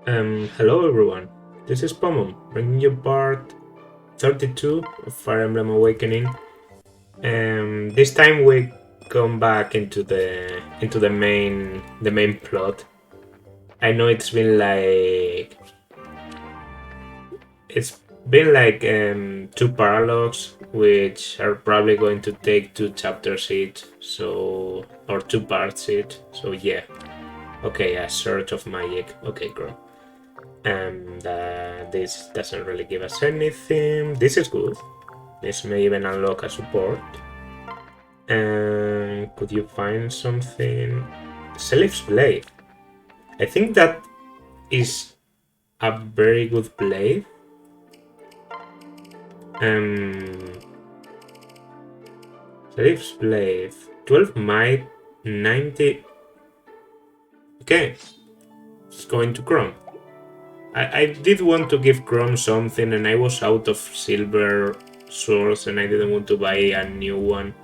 Hello everyone. This is Pomum, bringing you part 32 of Fire Emblem Awakening. This time we come back into the main plot. I know it's been like two paralogs, which are probably going to take two chapters each, or two parts each. So yeah. Okay, a Search of Magic. Okay, girl. And this doesn't really give us anything. This is good. This may even unlock a support. And could you find something? Selif's Blade. I think that is a very good blade. Selif's Blade. 12 might, 90. Okay. It's going to Chrome. I did want to give Chrome something, and I was out of silver swords, and I didn't want to buy a new one.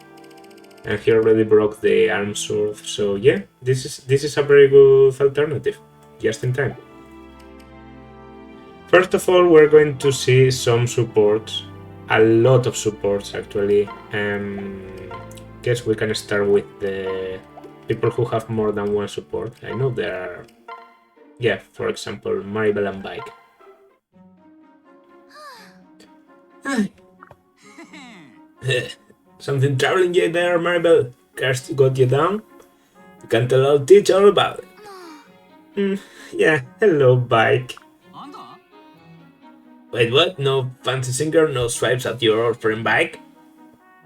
And he already broke the arm sword, so yeah, this is a very good alternative, just in time. First of all, we're going to see some supports, a lot of supports actually. Guess we can start with the people who have more than one support. I know there are. Yeah, for example, Maribel and Bike. Something troubling you there, Maribel? Kirsty got you down? You can tell our teacher all about it. Yeah, hello, Bike. Wait, what? No fancy singer, no swipes at your old friend Bike?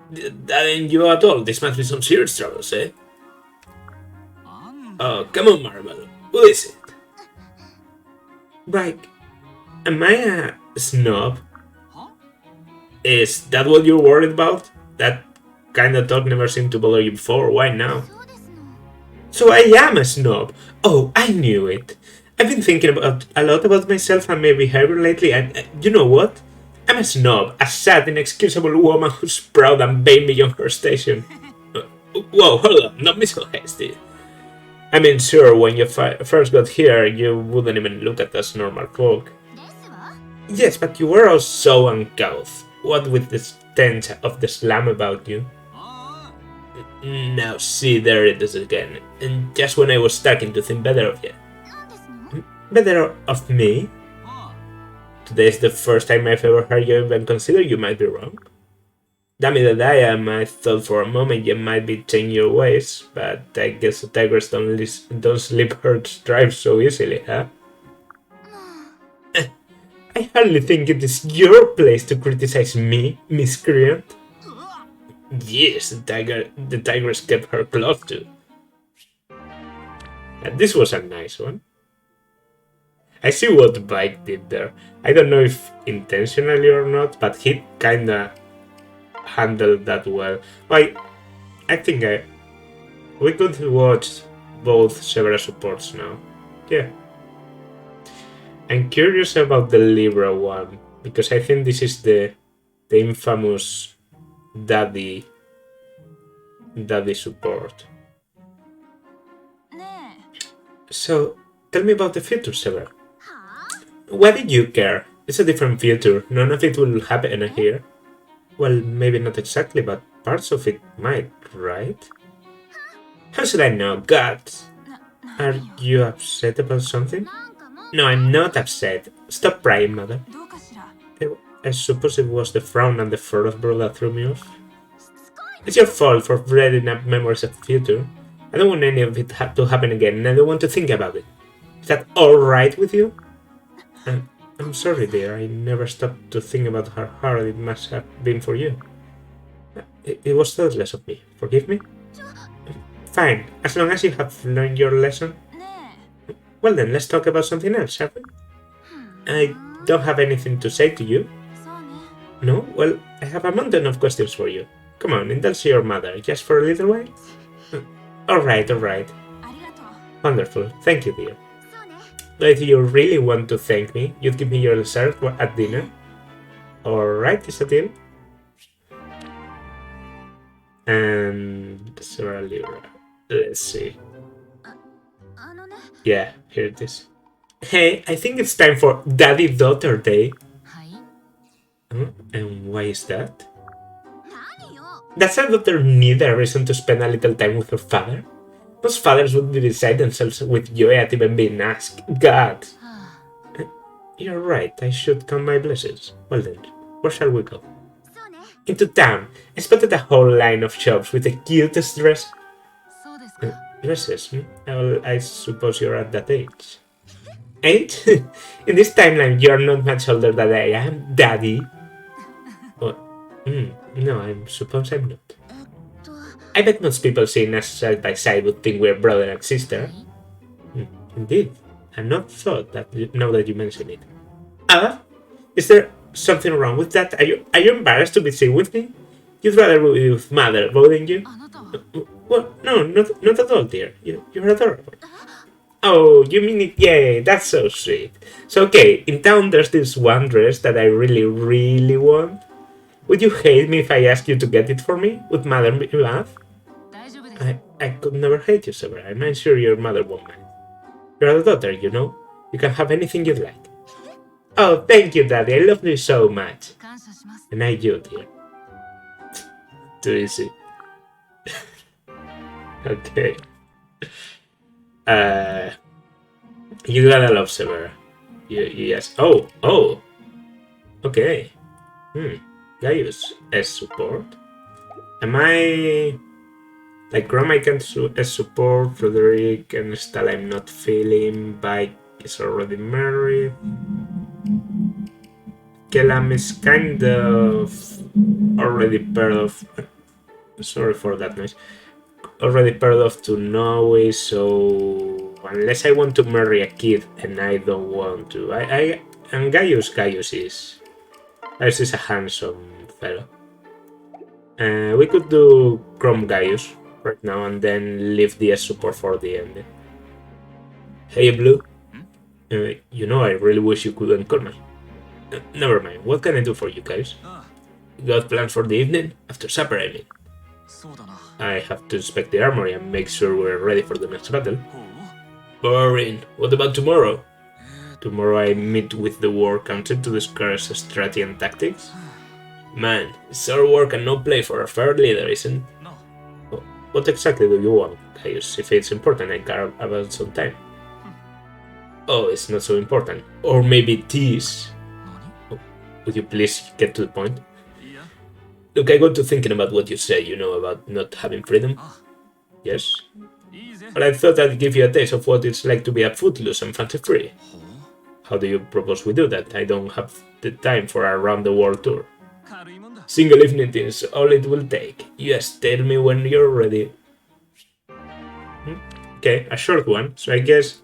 That ain't you at all. This must be some serious troubles, eh? Oh, come on, Maribel. Who is it? Bike, am I a snob? Is that what you're worried about? That kind of talk never seemed to bother you before. Why now? So I am a snob. Oh, I knew it. I've been thinking a lot about myself and my behavior lately, and you know what? I'm a snob, a sad, inexcusable woman who's proud and vain beyond her station. Whoa, hold on, not be so hasty. I mean, sure, when you first got here, you wouldn't even look at us normal folk. Yes, but you were all so uncouth. What with the stench of the slum about you? Now see, there it is again. And just when I was starting to think better of you. Better of me? Today's the first time I've ever heard you even consider you might be wrong. Dummy that I am, I thought for a moment you might be changing your ways, but I guess the tigers don't slip her stripes so easily, huh? I hardly think it is your place to criticize me, miscreant. Yes, the tigress kept her claws too. And this was a nice one. I see what Bike did there. I don't know if intentionally or not, but he kinda handled that well. I think we could watch both Severa supports now. Yeah. I'm curious about the Libra one, because I think this is the infamous daddy support. So, tell me about the future, Severa. Why did you care? It's a different future. None of it will happen here. Well, maybe not exactly, but parts of it might, right? How should I know? God! Are you upset about something? No, I'm not upset. Stop crying, mother. I suppose it was the frown and the furrow that threw me off. It's your fault for reading up memories of the future. I don't want any of it to happen again, and I don't want to think about it. Is that alright with you? I'm sorry, dear. I never stopped to think about how hard it must have been for you. It was thoughtless of me. Forgive me? Fine, as long as you have learned your lesson. Well then, let's talk about something else, shall we? I don't have anything to say to you. No? Well, I have a mountain of questions for you. Come on, indulge your mother, just for a little while. Alright. Wonderful. Thank you, dear. If you really want to thank me, you'd give me your dessert at dinner. Alright, is a deal? And Severa Libra. Let's see. Yeah, here it is. Hey, I think it's time for Daddy-Daughter Day. And why is that? Does a daughter need a reason to spend a little time with her father? Most fathers would be beside themselves with joy at even being asked. God! You're right, I should count my blessings. Well then, where shall we go? Into town. I spotted a whole line of shops with the cutest dresses. Well, I suppose you're at that age. Age? In this timeline, you're not much older than I am, Daddy. Oh, no, I suppose I'm not. I bet most people seeing us side by side would think we're brother and sister. Indeed. I've not thought that now that you mention it. Is there something wrong with that? Are you embarrassed to be seen with me? You'd rather be with mother, wouldn't you? Well, no, not at all, dear. You're adorable. Oh, you mean it? Yay, that's so sweet. So, okay, in town there's this one dress that I really, really want. Would you hate me if I asked you to get it for me? Would mother laugh? I could never hate you, Severa. I'm sure your mother won't mind. You're a daughter, you know. You can have anything you'd like. Oh, thank you, Daddy. I love you so much. And I do, dear. Too easy. Okay. You gotta love Severa. Yes. Oh. Okay. Gaius as support. Am I like Rome? I can as support. Frederick and Stella. I'm not feeling. Bike is already married. Kellam is kind of already paired off. Sorry for that noise. Already paired off to Norway, so unless I want to marry a kid and I don't want to, and Gaius is a handsome fellow. We could do Chrome Gaius right now and then leave the support for the end. Hey Blue, you know I really wish you couldn't call me. Never mind. What can I do for you guys? Got plans for the evening? After supper, I mean. I have to inspect the armory and make sure we're ready for the next battle. Boring. What about tomorrow? Tomorrow I meet with the War Council to discuss strategy and tactics. Man, it's our work and no play for a fair leader, isn't it? What exactly do you want, Gaius? If it's important, I care about some time. Oh, it's not so important. Or maybe it is. Would you please get to the point? Look, I got to thinking about what you say, about not having freedom. Yes? But I thought I'd give you a taste of what it's like to be a footloose and fancy-free. How do you propose we do that? I don't have the time for a round-the-world tour. Single evening is all it will take. Just tell me when you're ready. Okay, a short one, so I guess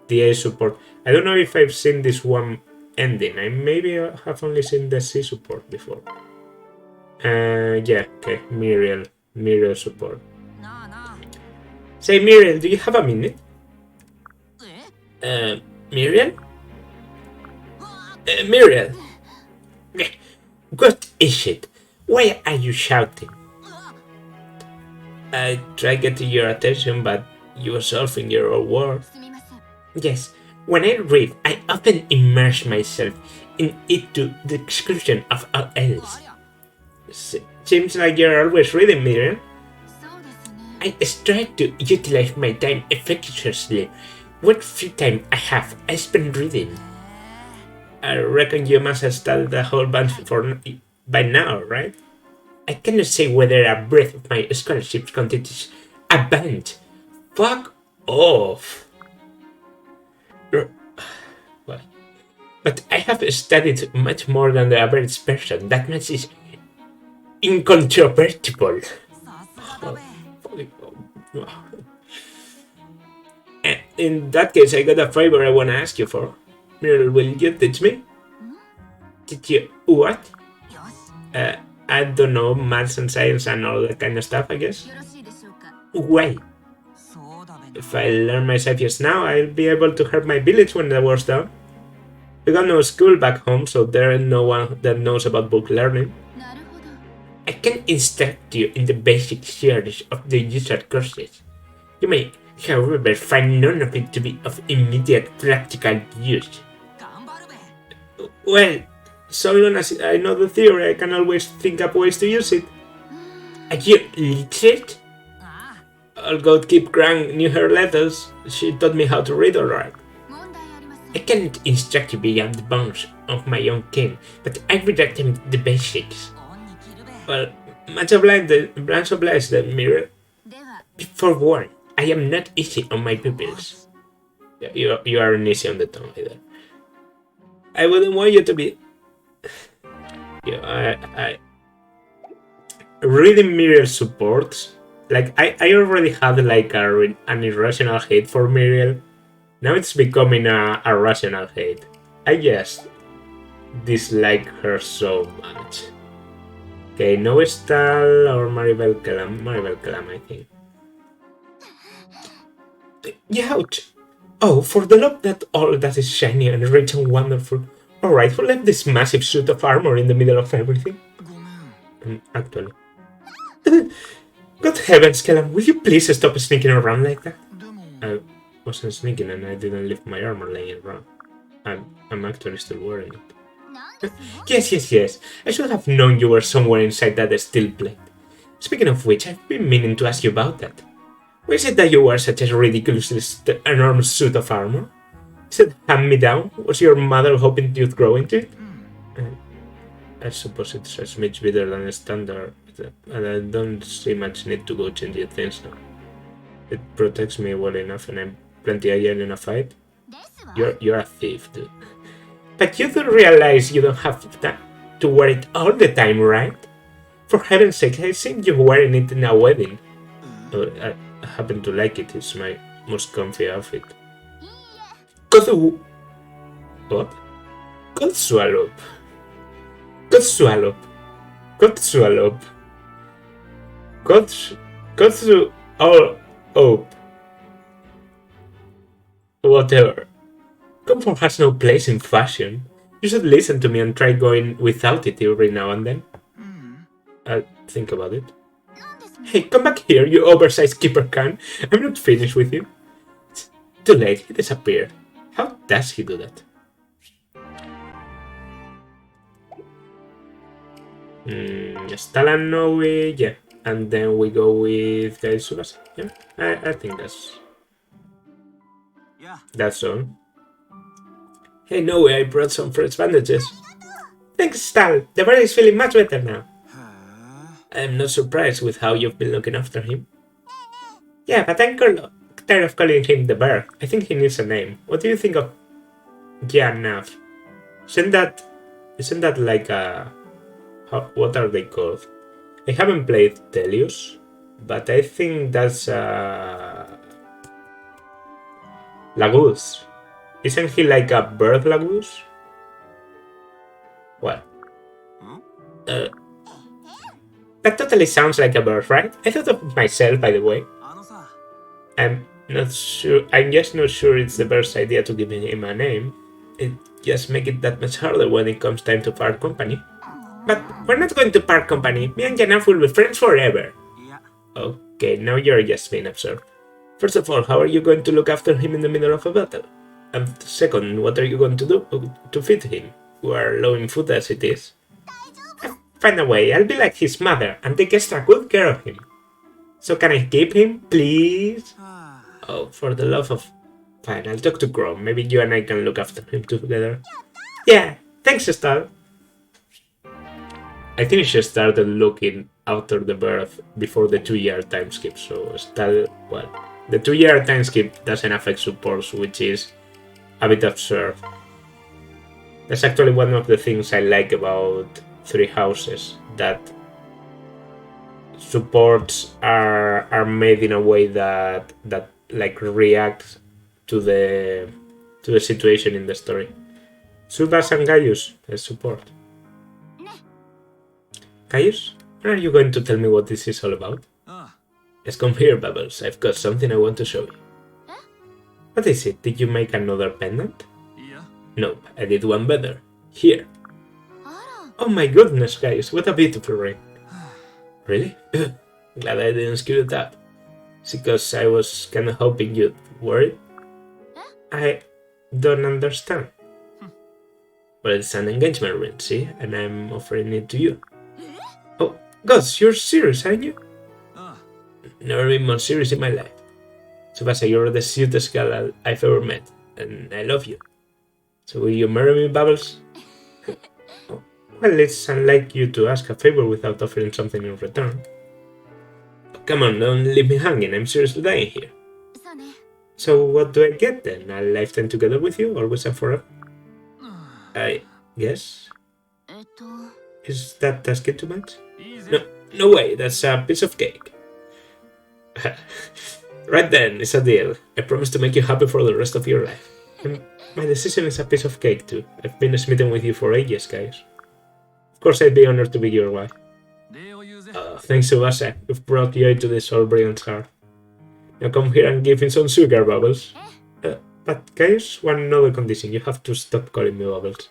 the A support. I don't know if I've seen this one ending. I maybe have only seen the C support before. Yeah, okay, Muriel support. Say, Muriel, do you have a minute? Muriel? Muriel? What is it? Why are you shouting? I try getting your attention, but you are solving your own world. Yes, when I read, I often immerse myself in it to the exclusion of all else. Seems like you're always reading, Miriam. I strive to utilize my time effectively. What free time I have, I spend reading. I reckon you must have studied a whole bunch by now, right? I cannot say whether a breadth of my scholarship constitutes a band. Fuck off. Well, but I have studied much more than the average person. That much is incontrovertible. In that case, I got a favor I want to ask you for. Muriel, will you teach me? Teach you what? I don't know, maths and science and all that kind of stuff, I guess. Why? If I learn my just now, I'll be able to help my village when the war's done. We got no school back home, so there ain't no one that knows about book learning. I can instruct you in the basic theories of the usual courses. You may However, find none of it to be of immediate practical use. Well, so long as I know the theory, I can always think up ways to use it. Are you literate? I'll go keep Grant knew her letters. She taught me how to read alright. I cannot instruct you beyond the bounds of my own kin, but I read them the basics. Well, much obliged, Mirror. Be forewarned, I am not easy on my pupils. You aren't easy on the tongue either. I wouldn't want you to be. I reading Muriel supports. Like I already had like an irrational hate for Muriel. Now it's becoming a rational hate. I just dislike her so much. Okay, no Stahl or Maribel Kelam. Maribel Kelam, I think. Youch! Oh, for the love that all that is shiny and rich and wonderful. Alright, who left this massive suit of armor in the middle of everything? Actually. God heavens, Kellan, will you please stop sneaking around like that? I wasn't sneaking and I didn't leave my armor laying around. I'm actually still wearing it. Yes. I should have known you were somewhere inside that steel plate. Speaking of which, I've been meaning to ask you about that. Why is it that you wear such a ridiculously enormous suit of armor? Is it hand-me-down? Was your mother hoping you'd grow into it? I suppose it's a smidge better than a standard, and I don't see much need to go changing things now. It protects me well enough and I'm plenty agile in a fight. You're a thief, dude. But you do realize you don't have to wear it all the time, right? For heaven's sake, I seen you wearing it in a wedding. I happen to like it, it's my most comfy outfit. What? God swallow. Whatever. Comfort has no place in fashion. You should listen to me and try going without it every now and then. I'll think about it. Hey, come back here, you oversized keeper can. I'm not finished with you. It's too late, he disappeared. How does he do that? Stalanoe, yeah. And then we go with Gaisubasa. Yeah, I think that's all. Hey, Noe, I brought some fresh bandages. Thanks, Stal. The bird is feeling much better now. I'm not surprised with how you've been looking after him. Yeah, but I'm tired of calling him the bear. I think he needs a name. What do you think of Nav? Isn't that like a... what are they called? I haven't played Telius, but I think that's Lagoose. Isn't he like a bird Lagoose? What? That totally sounds like a bird, right? I thought of it myself, by the way. I'm just not sure it's the bird's idea to give him a name. It just makes it that much harder when it comes time to part company. But we're not going to part company. Me and Janaf will be friends forever. Okay, now you're just being absurd. First of all, how are you going to look after him in the middle of a battle? And second, what are you going to do to feed him? We are low in food as it is. I'll find a way. I'll be like his mother and take extra good care of him. So can I keep him, please? Oh, for the love of... Fine, I'll talk to Chrome. Maybe you and I can look after him together. Yeah, thanks, Stal. I think she started looking after the birth before the 2-year time skip, so Stal... Well, the 2-year time skip doesn't affect supports, which is a bit absurd. That's actually one of the things I like about Three Houses, that supports are made in a way that like reacts to the situation in the story. Subas and Gaius as support. Gaius, when are you going to tell me what this is all about? Yes, come here, Bubbles. I've got something I want to show you. What is it? Did you make another pendant? Nope, I did one better. Here. Oh my goodness, guys, what a beautiful ring. Really? Glad I didn't screw it up. Because I was kinda hoping you'd worry. I don't understand. Well, it's an engagement ring, see? And I'm offering it to you. Oh, gosh, you're serious, aren't you? Never been more serious in my life. Tsubasa, you're the sweetest girl I've ever met, and I love you. So will you marry me, Bubbles? Well, it's unlike you to ask a favor without offering something in return. Come on, don't leave me hanging, I'm seriously dying here. So what do I get then? A lifetime together with you, always and forever? I guess? Is that asking too much? No way, that's a piece of cake. Right then, it's a deal. I promise to make you happy for the rest of your life. And my decision is a piece of cake too. I've been smitten with you for ages, guys. Of course I'd be honored to be your wife. Thanks to Tsubasa, you've brought joy to this old brilliant heart. Now come here and give him some sugar, Bubbles. But guys, one other condition. You have to stop calling me Bubbles.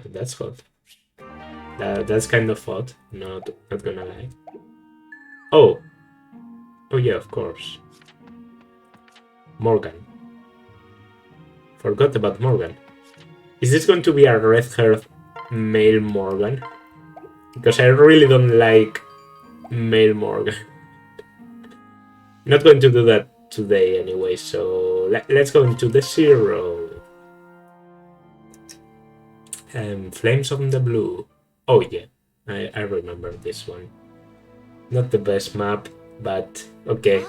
That's hot. That's kind of hot. Not gonna lie. Oh yeah, of course. Morgan. Forgot about Morgan. Is this going to be a red-haired male Morgan? Because I really don't like male Morgan. Not going to do that today anyway, so let's go into the zero. Flames on the Blue. Oh yeah, I remember this one. Not the best map, but okay.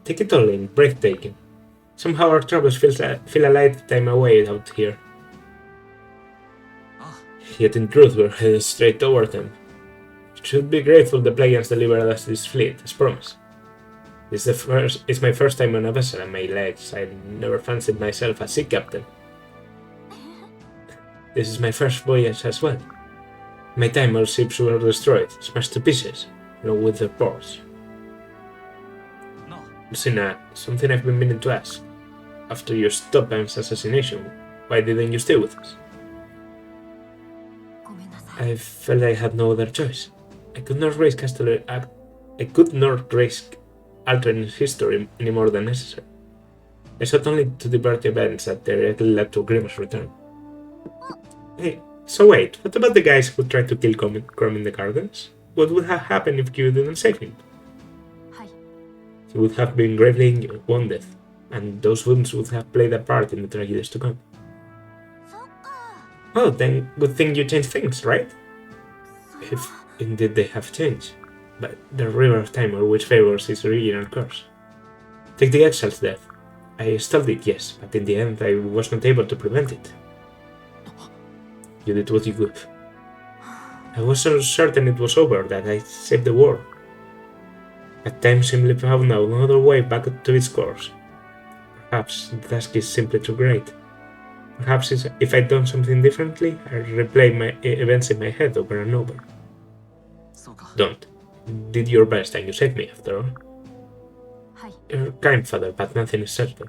Take it all in, breathtaking. Somehow our troubles feel a lifetime away out here. Yet in truth we're headed straight toward them. Should be grateful the Pleiadians delivered us this fleet, as promised. It's my first time on a vessel and my legs. I never fancied myself a sea captain. This is my first voyage as well. My time all ships were destroyed, smashed to pieces, along with their ports. Lucina, something I've been meaning to ask. After your Stopham's assassination, why didn't you stay with us? I felt I had no other choice. I could not risk altering history any more than necessary. I sought only to divert events that directly led to Grima's return. Hey, so wait, what about the guys who tried to kill Chrome in the gardens? What would have happened if you didn't save him? He would have been gravely injured, wounded, and those wounds would have played a part in the tragedies to come. Oh, then good thing you changed things, right? If indeed they have changed. But the River of Time always favors its original course. Take the exile's death. I stalled it, yes, but in the end I was not able to prevent it. You did what you could. I was so certain it was over that I saved the world. But time simply found another way back to its course. Perhaps the task is simply too great. Perhaps if I'd done something differently, I'd replay my events in my head over and over. Don't. Did your best and you saved me after all. You're kind, father, but nothing is certain.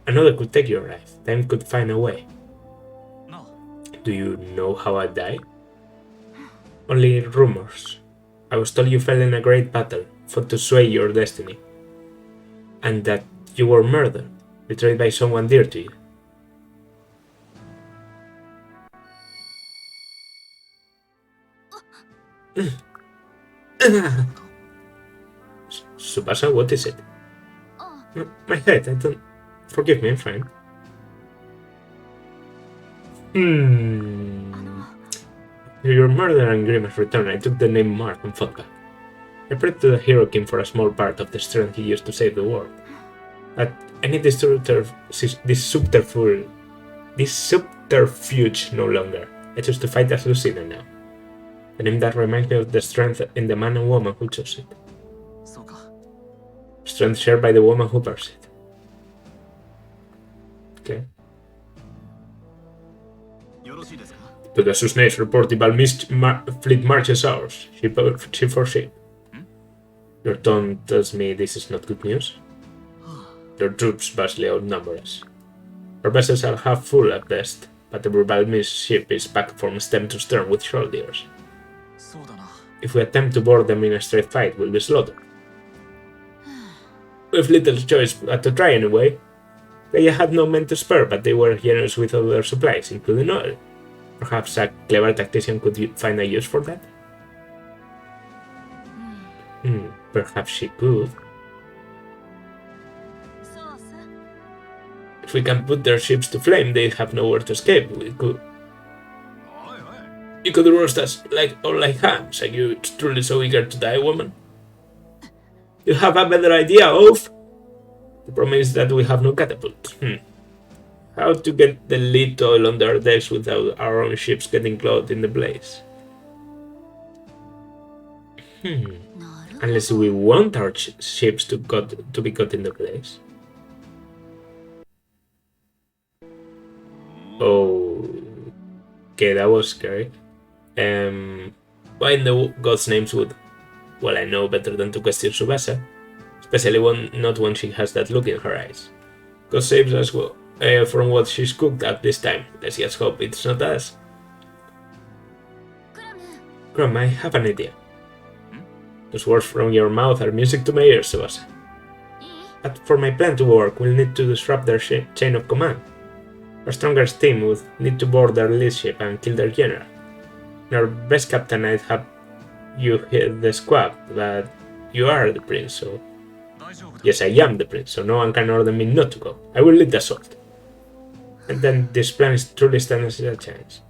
Another could take your life. Time could find a way. Do you know how I died? Only rumors. I was told you fell in a great battle, fought to sway your destiny. And that you were murdered, betrayed by someone dear to you. Tsubasa, what is it? My head, I don't... Forgive me, I'm fine. Your murder and Grima's return, I took the name Mark and fought back. I prayed to the Hero King for a small part of the strength he used to save the world. But I need this subterfuge no longer. I choose to fight as Lucina now. The name that reminds me of the strength in the man and woman who chose it. Strength shared by the woman who bears it. Okay. To the Susnays report the Balmist fleet marches ours, ship for ship. Your tone tells me this is not good news. Your troops vastly outnumber us. Our vessels are half full at best, but the Burbalmese ship is packed from stem to stern with soldiers. If we attempt to board them in a straight fight, we'll be slaughtered. We've little choice but to try anyway. They had no men to spare, but they were generous with all their supplies, including oil. Perhaps a clever tactician could find a use for that? Perhaps she could. If we can put their ships to flame, they have nowhere to escape. You could roast us like hams. Are you truly so eager to die, woman? You have a better idea, Oaf? The problem is that we have no catapult. How to get the lead oil on their decks without our own ships getting caught in the blaze? Unless we want our ships to be caught in the blaze. Oh, okay, that was scary. Why in the gods' names would? Well, I know better than to question Tsubasa, especially not when she has that look in her eyes. God saves us from what she's cooked at this time. Let's just hope it's not us. Grom, I have an idea. Those words from your mouth are music to my ears, Tsubasa. But for my plan to work, we'll need to disrupt their chain of command. Our strongest team would need to board their lead ship and kill their general. In our best captain, I'd have you hit the squab, but you are the prince, so... Yes, I am the prince, so no one can order me not to go. I will lead the assault. And then this plan is truly stands a chance.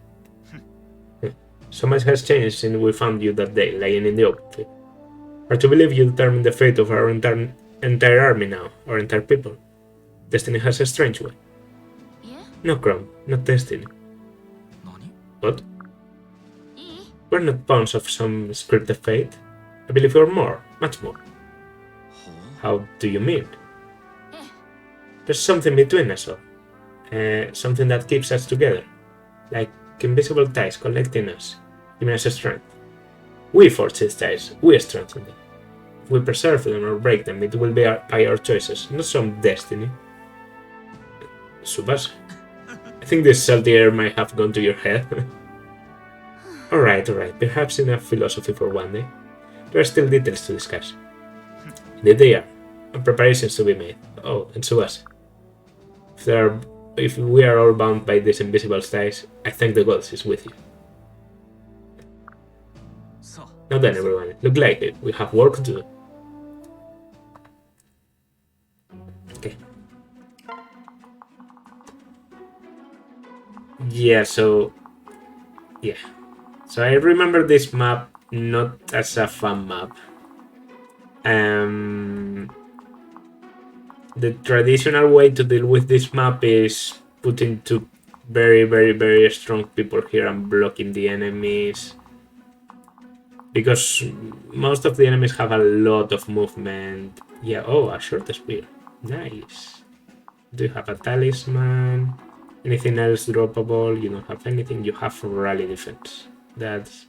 So much has changed since we found you that day, lying in the open field. Hard to believe you determined the fate of our entire army now, our entire people. Destiny has a strange way. No, Chrome, not destiny. What? We're not pawns of some scripted fate. I believe we're more, much more. How do you mean? There's something between us all. Something that keeps us together. Like invisible ties connecting us, giving us strength. We forge these ties, we strengthen them. If we preserve them or break them, it will be by our choices, not some destiny. Tsubasa, I think this salty air might have gone to your head. Alright, perhaps enough philosophy for one day. There are still details to discuss. Indeed they are, and preparations to be made. Oh, and Tsubasa. If we are all bound by these invisible ties, I thank the gods is with you. Now then, everyone, look like it. We have work to do. Okay. So I remember this map not as a fun map. The traditional way to deal with this map is putting two very, very, very strong people here and blocking the enemies. Because most of the enemies have a lot of movement. Yeah, oh, a short spear. Nice. Do you have a talisman? Anything else droppable? You don't have anything. You have rally defense. That's...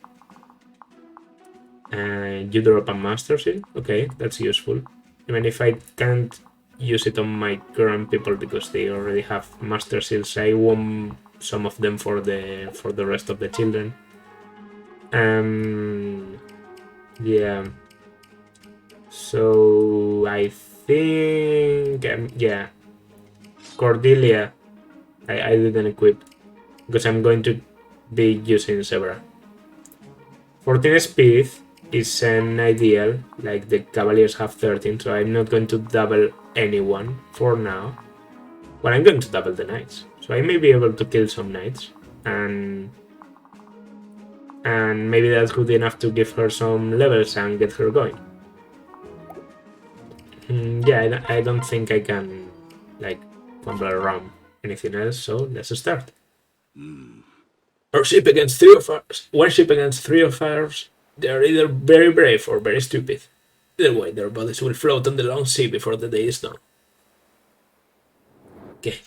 you drop a master seal? Okay, that's useful. Even if I can't use it on my current people because they already have master seals, I want some of them for the rest of the children. Yeah. So I think yeah, Cordelia I didn't equip because I'm going to be using Severa. 14 speed is an ideal, like the Cavaliers have 13, so I'm not going to double anyone for now. But I'm going to double the Knights, so I may be able to kill some Knights, and maybe that's good enough to give her some levels and get her going. Yeah, I don't think I can like fumble around anything else, so let's start. Our ship against three of ours. One ship against three of ours. They are either very brave or very stupid. Either way, their bodies will float on the long sea before the day is done. Okay.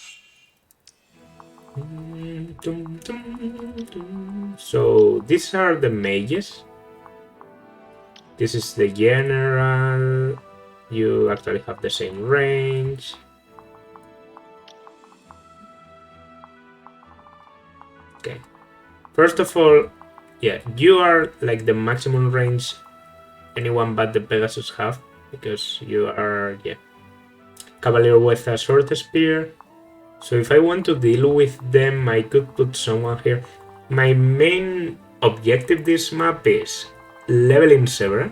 So these are the mages. This is the general. You actually have the same range. Okay. First of all, yeah, you are like the maximum range anyone but the Pegasus have, because you are, yeah, Cavalier with a short spear. So if I want to deal with them, I could put someone here. My main objective this map is leveling Severa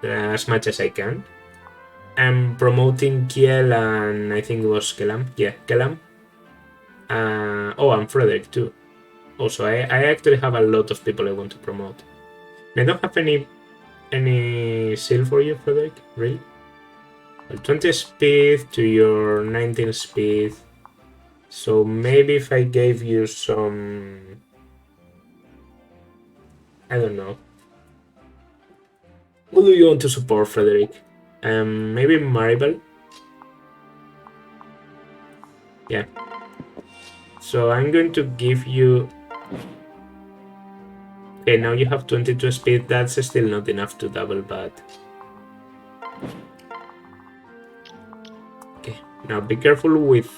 as much as I can. I'm promoting Kiel and I think it was Kelam. Yeah, Kelam. Oh, and Frederick too. Also, I actually have a lot of people I want to promote. I don't have any seal for you, Frederick. Really? Well, 20 speed to your 19 speed. So maybe if I gave you some... I don't know. What do you want to support, Frederick? Maybe Maribel? Yeah. So I'm going to give you... Okay, now you have 22 speed. That's still not enough to double, but... Okay, now be careful with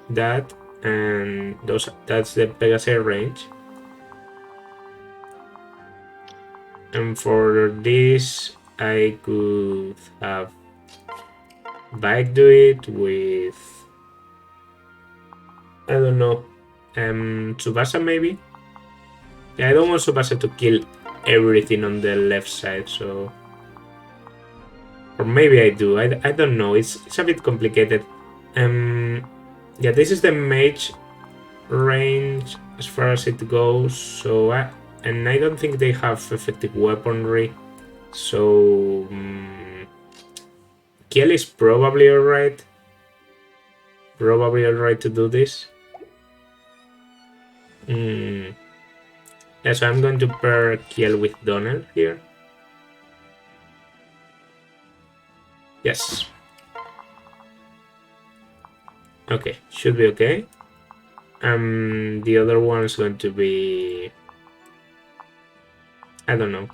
that, and that's the Pegasus range. And for this, I could have Bike do it with... I don't know. Tsubasa maybe? Yeah, I don't want Tsubasa to kill everything on the left side, so... Or maybe I do, I don't know, it's a bit complicated. Yeah, this is the mage range as far as it goes, so... and I don't think they have effective weaponry, so... Kiel is probably alright. Probably alright to do this. Yeah, so I'm going to pair Kiel with Donnell here. Yes. Okay, should be okay. The other one's going to be... I don't know.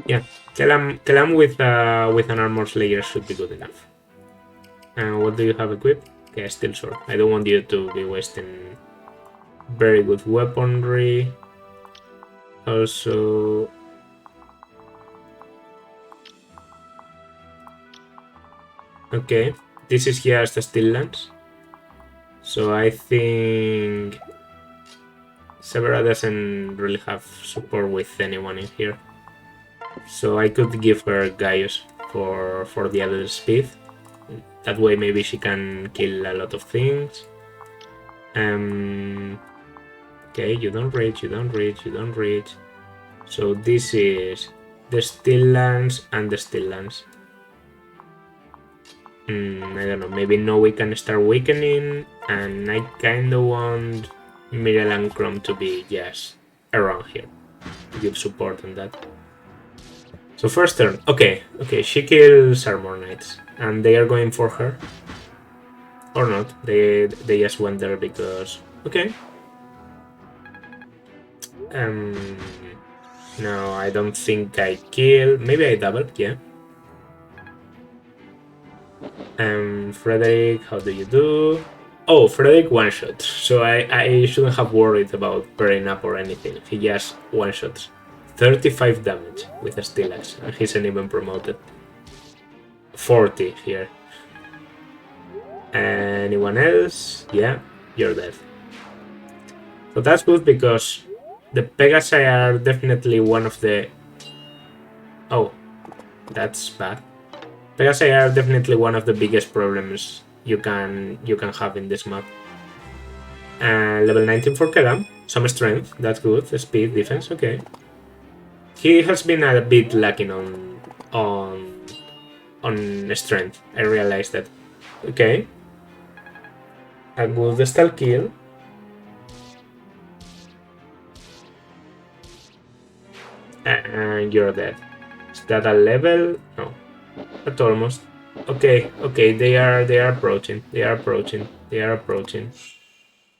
Yeah, Kelam with an armor slayer should be good enough. And what do you have equipped? Okay, still sword. I don't want you to be wasting very good weaponry. Also... Okay, this is just the steel lance. So I think Severa doesn't really have support with anyone in here. So I could give her Gaius for the other speed. That way maybe she can kill a lot of things. Okay, you don't reach, you don't reach, you don't reach. So this is the steel lance and the steel lance. I don't know, maybe now we can start weakening, and I kinda want Mirel and Chrome to be just around here to give support on that. So first turn, okay, she kills Armor Knights, and they are going for her. Or not, they just went there because... Okay. No, I don't think I kill, maybe I double, yeah. Frederick, how do you do? Oh, Frederick one-shot, so I shouldn't have worried about pairing up or anything. He just one-shots. 35 damage with a steel axe, and he isn't even promoted. 40 here. Anyone else? Yeah, you're dead. So that's good because the Pegasi are definitely one of the... Oh, that's bad. Pegasi are definitely one of the biggest problems you can have in this map. Level 19 for Kedam, some strength, that's good. Speed, defense, okay. He has been a bit lacking on strength. I realized that. Okay. A good stealth kill. And you're dead. Is that a level? No. But almost. Okay, they are approaching. They are approaching.